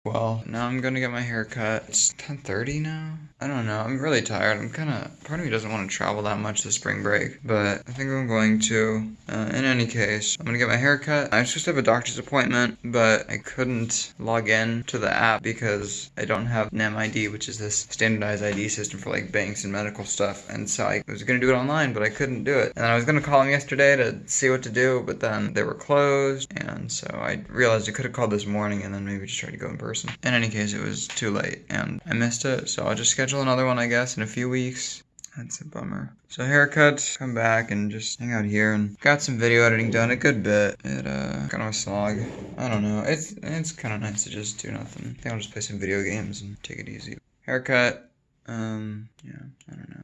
Well, now I'm gonna get my hair cut. It's 10:30 now? I don't know. I'm really tired. Part of me doesn't want to travel that much this spring break, but I think I'm going to. In any case, I'm gonna get my hair cut. I was supposed to have a doctor's appointment, but I couldn't log in to the app because I don't have NemID, which is this standardized ID system for like banks and medical stuff. And so I was gonna do it online, but I couldn't do it. And I was gonna call them yesterday to see what to do, but then they were closed. And so I realized I could have called this morning and then maybe just try to go in person. In any case, it was too late and I missed it, so I'll just schedule another one, I guess, in a few weeks. That's a bummer. So haircut, come back and just hang out here, and got some video editing done a good bit. It kind of a slog. I don't know. It's kind of nice to just do nothing. I think I'll just play some video games and take it easy. Haircut. Yeah, I don't know.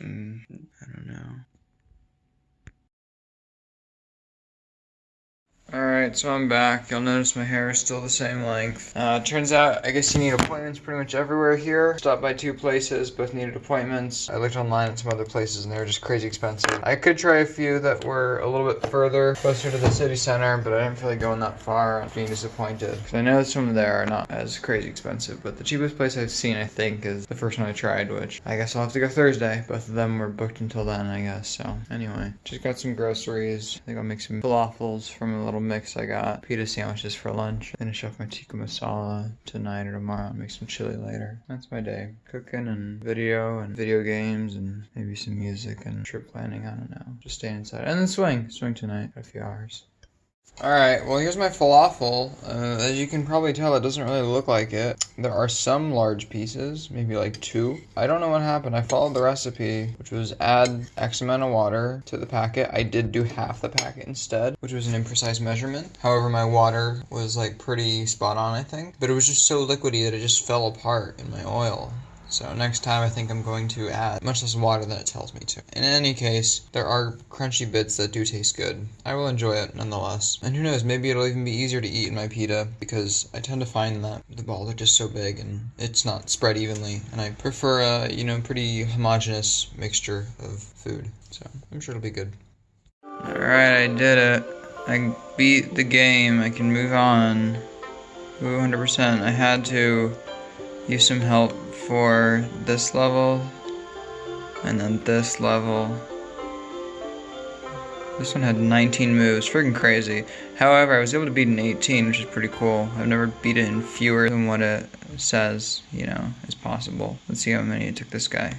I don't know. Alright, so I'm back. You'll notice my hair is still the same length. Turns out, I guess you need appointments pretty much everywhere here. Stopped by 2 places, both needed appointments. I looked online at some other places and they were just crazy expensive. I could try a few that were a little bit further, closer to the city center, but I didn't feel like going that far and being disappointed. Because I know some of there are not as crazy expensive, but the cheapest place I've seen, I think, is the first one I tried, which I guess I'll have to go Thursday. Both of them were booked until then, I guess, so. Anyway, just got some groceries. I think I'll make some falafels from a little mix I got. Pita sandwiches for lunch. Finish off my tikka masala tonight or tomorrow. Make some chili later. That's my day. Cooking and video games and maybe some music and trip planning. I don't know. Just staying inside. And then swing. Swing tonight for a few hours. Alright, well here's my falafel. As you can probably tell, it doesn't really look like it. There are some large pieces, maybe like 2. I don't know what happened. I followed the recipe, which was add X amount of water to the packet. I did do half the packet instead, which was an imprecise measurement. However, my water was like pretty spot on, I think. But it was just so liquidy that it just fell apart in my oil. So next time I think I'm going to add much less water than it tells me to. In any case, there are crunchy bits that do taste good. I will enjoy it nonetheless. And who knows, maybe it'll even be easier to eat in my pita because I tend to find that the balls are just so big and it's not spread evenly. And I prefer a, pretty homogeneous mixture of food. So I'm sure it'll be good. Alright, I did it. I beat the game. I can move on. Ooh, 100%. I had to use some help for this level, and then this level. This one had 19 moves, freaking crazy. However, I was able to beat an 18, which is pretty cool. I've never beat it in fewer than what it says, is possible. Let's see how many it took this guy.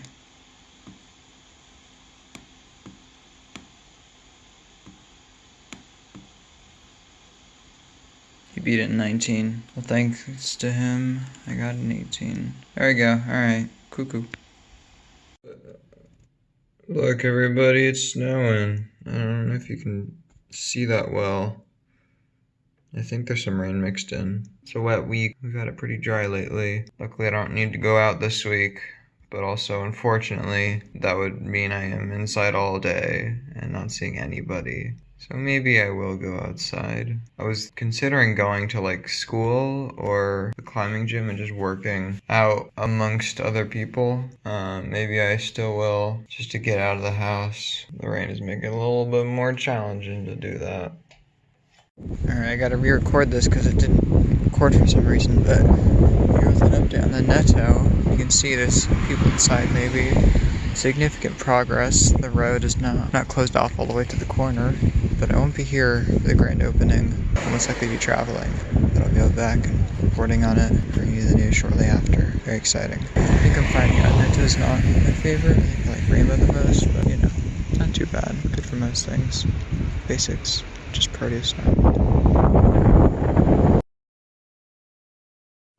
He beat it in 19. Well, thanks to him, I got an 18. There we go. Alright. Cuckoo. Look, everybody, it's snowing. I don't know if you can see that well. I think there's some rain mixed in. It's a wet week. We've had it pretty dry lately. Luckily, I don't need to go out this week. But also, unfortunately, that would mean I am inside all day and not seeing anybody. So maybe I will go outside. I was considering going to like school or the climbing gym and just working out amongst other people. Maybe I still will, just to get out of the house. The rain is making it a little bit more challenging to do that. Alright, I gotta re-record this because it didn't record for some reason, but here's an update on the Netto. You can see there's people inside maybe. Significant progress. The road is not closed off all the way to the corner, but I won't be here for the grand opening. I'll most likely be traveling, but I'll be back and reporting on it, bringing you the news shortly after. Very exciting. I think I'm finding out Netto's not my favorite. I think I like Rainbow the most, but it's not too bad. Good for most things. Basics. Just produce now.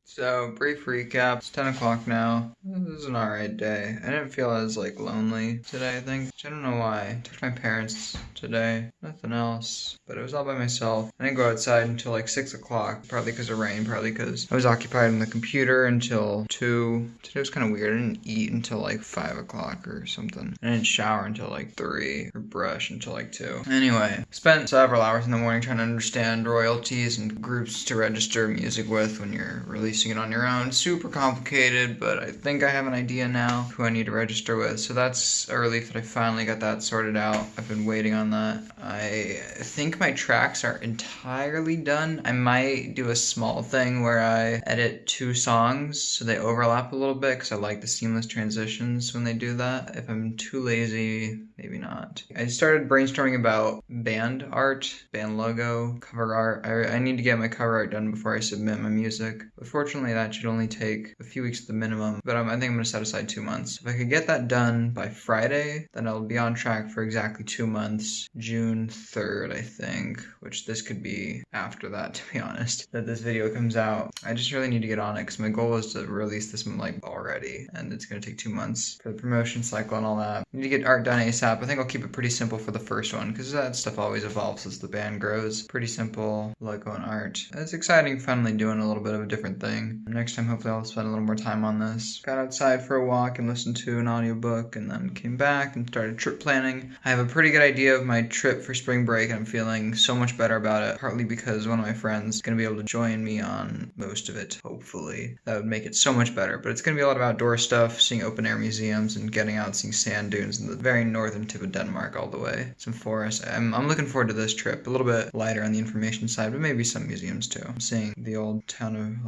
So, brief recap. It's 10 o'clock now. This is an alright day. I didn't feel as, lonely today, I think. I don't know why. I talked to my parents today. Nothing else. But I was all by myself. I didn't go outside until, 6 o'clock. Probably because of rain. Probably because I was occupied on the computer until 2. Today was kind of weird. I didn't eat until, 5 o'clock or something. I didn't shower until, 3. Or brush until, 2. Anyway, spent several hours in the morning trying to understand royalties and groups to register music with when you're releasing it on your own. Super complicated, but I think I have an idea now who I need to register with. So that's a relief that I finally got that sorted out. I've been waiting on that. I think my tracks are entirely done. I might do a small thing where I edit 2 songs so they overlap a little bit because I like the seamless transitions when they do that. If I'm too lazy, maybe not. I started brainstorming about band art, band logo, cover art. I need to get my cover art done before I submit my music. But fortunately, that should only take a few weeks at the minimum, but I think I'm going to set aside 2 months. If I could get that done by Friday, then I'll be on track for exactly 2 months, June 3rd, I think, which this could be after that, to be honest, that this video comes out. I just really need to get on it because my goal is to release this like already, and it's going to take 2 months for the promotion cycle and all that. I need to get art done ASAP. I think I'll keep it pretty simple for the first one because that stuff always evolves as the band grows. Pretty simple logo and art. It's exciting finally doing a little bit of a different thing. Next time hopefully I'll spend a little more time on this. Got outside for a walk and listened to an audiobook and then came back and started trip planning. I have a pretty good idea of my trip for spring break and I'm feeling so much better about it, partly because one of my friends is going to be able to join me on most of it, hopefully. That would make it so much better, but it's going to be a lot of outdoor stuff, seeing open air museums and getting out, seeing sand dunes in the very northern tip of Denmark all the way. Some forests. I'm looking forward to this trip. A little bit lighter on the information side, but maybe some museums too. I'm seeing the old town of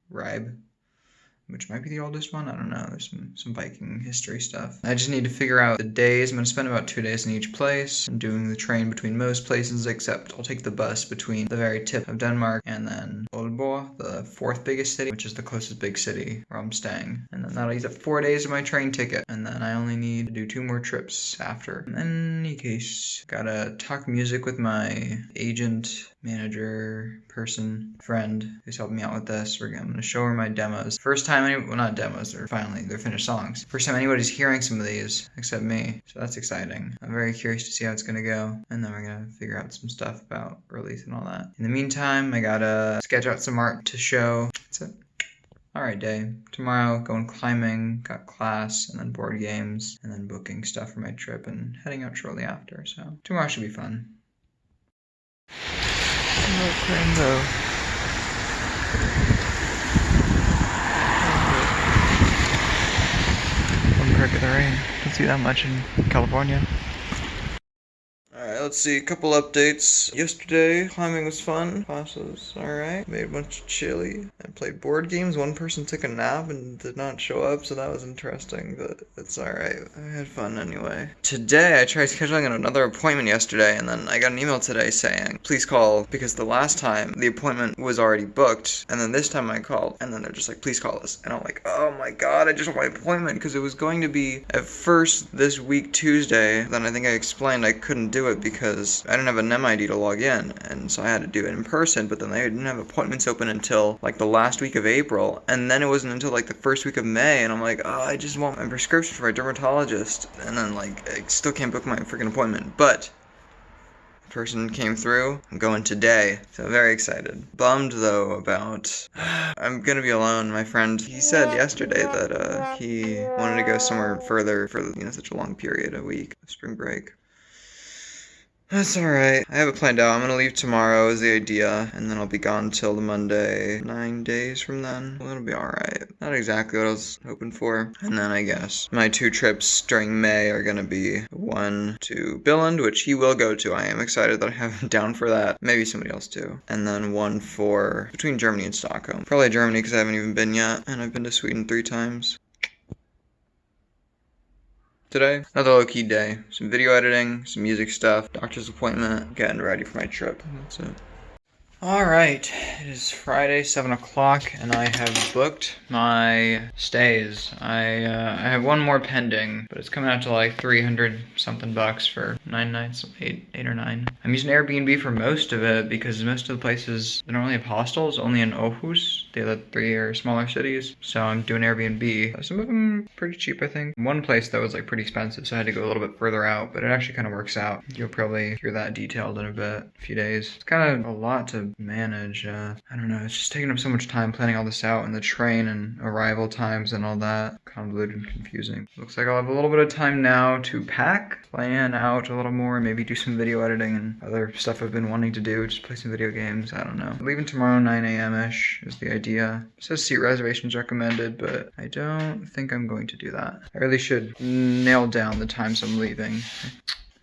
Ribe, which might be the oldest one. I don't know. There's some Viking history stuff. I just need to figure out the days. I'm going to spend about 2 days in each place. I'm doing the train between most places, except I'll take the bus between the very tip of Denmark and then Aalborg, the 4th biggest city, which is the closest big city where I'm staying. And then that'll use up 4 days of my train ticket. And then I only need to do 2 more trips after. In any case, gotta talk music with my agent, manager, person, friend who's helping me out with this. I'm going to show her my demos. First time well, not demos, they're finished songs. First time anybody's hearing some of these except me, so that's exciting. I'm very curious to see how it's gonna go, and then we're gonna figure out some stuff about release and all that. In the meantime, I gotta sketch out some art to show. That's it. Alright, day. Tomorrow, going climbing, got class, and then board games, and then booking stuff for my trip, and heading out shortly after, so tomorrow should be fun. Look, rainbow. Of the rain. Don't see that much in California. Alright, let's see, a couple updates. Yesterday, climbing was fun. Class was alright. Made a bunch of chili. I played board games. One person took a nap and did not show up, so that was interesting, but it's alright. I had fun anyway. Today, I tried scheduling another appointment yesterday, and then I got an email today saying, please call, because the last time, the appointment was already booked, and then this time I called, and then they're just like, please call us. And I'm like, oh my god, I just want my appointment, because it was going to be at first this week, Tuesday. Then I think I explained I couldn't do it because I didn't have a NEM ID to log in, and so I had to do it in person, but then they didn't have appointments open until like the last week of April, and then it wasn't until like the first week of May, and I'm like, oh, I just want my prescription for a dermatologist, and then like I still can't book my freaking appointment, but the person came through. I'm going today, so very excited. Bummed though about I'm gonna be alone. My friend, he said yesterday that he wanted to go somewhere further for such a long period, a week of spring break. That's alright. I have it planned out. I'm gonna leave tomorrow is the idea, and then I'll be gone till the Monday. 9 days from then. Well, it'll be alright. Not exactly what I was hoping for. And then I guess my 2 trips during May are gonna be one to Billund, which he will go to. I am excited that I have him down for that. Maybe somebody else too. And then one for between Germany and Stockholm. Probably Germany because I haven't even been yet, and I've been to Sweden 3 times. Today, another low-key day. Some video editing, some music stuff, doctor's appointment, getting ready for my trip. That's it. Alright, it is Friday, 7 o'clock, and I have booked my stays. I have one more pending, but it's coming out to like 300 something bucks for 9 nights, 8 or 9. I'm using Airbnb for most of it because most of the places, they don't really have hostels, only in Aarhus. The other 3 are smaller cities, so I'm doing Airbnb. Some of them pretty cheap, I think. One place that was like pretty expensive, so I had to go a little bit further out, but it actually kind of works out. You'll probably hear that detailed in a few days. It's kind of a lot to to manage. I don't know, it's just taking up so much time planning all this out, and the train and arrival times and all that. Convoluted and confusing. Looks like I'll have a little bit of time now to pack, plan out a little more, maybe do some video editing and other stuff I've been wanting to do, just play some video games, I don't know. Leaving tomorrow 9 a.m.-ish is the idea. It says seat reservations recommended, but I don't think I'm going to do that. I really should nail down the times I'm leaving.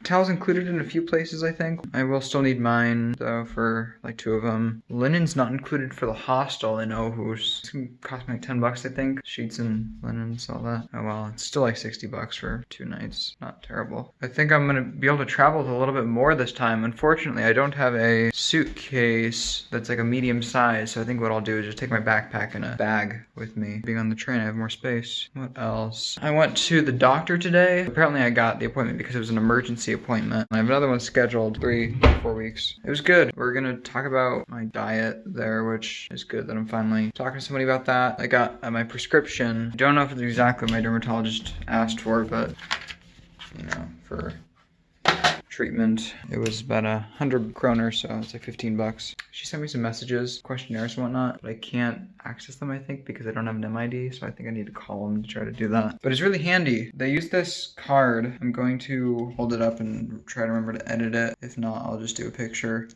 Towels included in a few places, I think. I will still need mine, though, for like 2 of them. Linen's not included for the hostel in Aarhus. It's gonna cost me like 10 bucks, I think. Sheets and linens, all that. Oh well, it's still like 60 bucks for 2 nights. Not terrible. I think I'm gonna be able to travel with a little bit more this time. Unfortunately, I don't have a suitcase that's like a medium size, so I think what I'll do is just take my backpack and a bag with me. Being on the train, I have more space. What else? I went to the doctor today. Apparently I got the appointment because it was an emergency appointment. I have another one scheduled 3-4 weeks. It was good. We're gonna talk about my diet there, which is good that I'm finally talking to somebody about that. I got my prescription. I don't know if it's exactly what my dermatologist asked for, but you know, for treatment. It was about 100 kroner, so it's like 15 bucks. She sent me some messages, questionnaires and whatnot, but I can't access them, I think, because I don't have an MID, so I think I need to call them to try to do that. But it's really handy. They use this card. I'm going to hold it up and try to remember to edit it. If not, I'll just do a picture.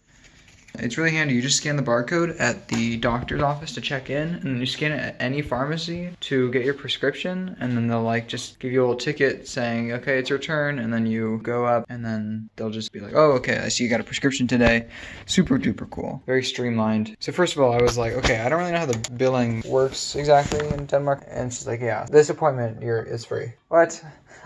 It's really handy. You just scan the barcode at the doctor's office to check in, and then you scan it at any pharmacy to get your prescription, and then they'll like just give you a little ticket saying, okay, it's your turn, and then you go up, and then they'll just be like, oh, okay, I see you got a prescription today. Super duper cool. Very streamlined. So first of all, I was like, okay, I don't really know how the billing works exactly in Denmark, and she's like, yeah, this appointment is free. What?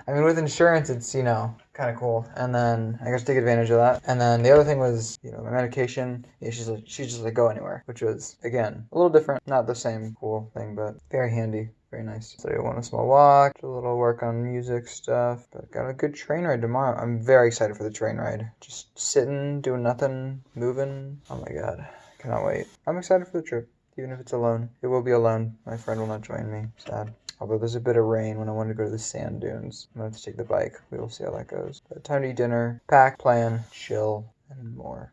I mean, with insurance, it's, you know, kind of cool. And then I got to take advantage of that. And then the other thing was, you know, my medication. Yeah, she's just like, go anywhere, which was, again, a little different. Not the same cool thing, but very handy. Very nice. So I went a small walk, a little work on music stuff, but got a good train ride tomorrow. I'm very excited for the train ride. Just sitting, doing nothing, moving. Oh my God. Cannot wait. I'm excited for the trip, even if it's alone. It will be alone. My friend will not join me. Sad. Although there's a bit of rain when I want to go to the sand dunes. I'm going to have to take the bike. We will see how that goes. But time to eat dinner, pack, plan, chill, and more.